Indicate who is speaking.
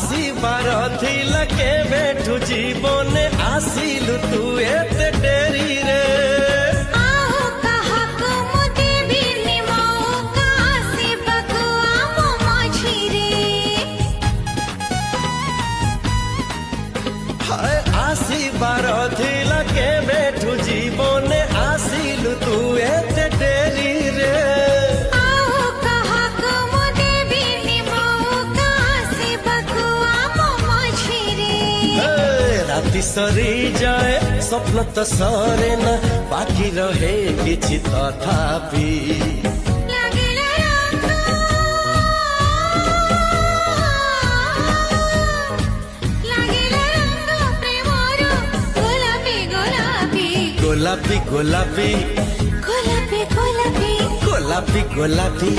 Speaker 1: আসিবার থিলা কেবেঠু জীবনে আসিলু তু এতে ডেরি রে আসিবার থিলা কেবেঠু জীবনে আসিলু তু এতে ডেরি রে রাতি সরি যায় স্বপ্ন তো সরে না বাকি রহে কিছু তথাপি গোলাপি গোলাপি গোলাপি গোলাপি গোলাপি গোলাপি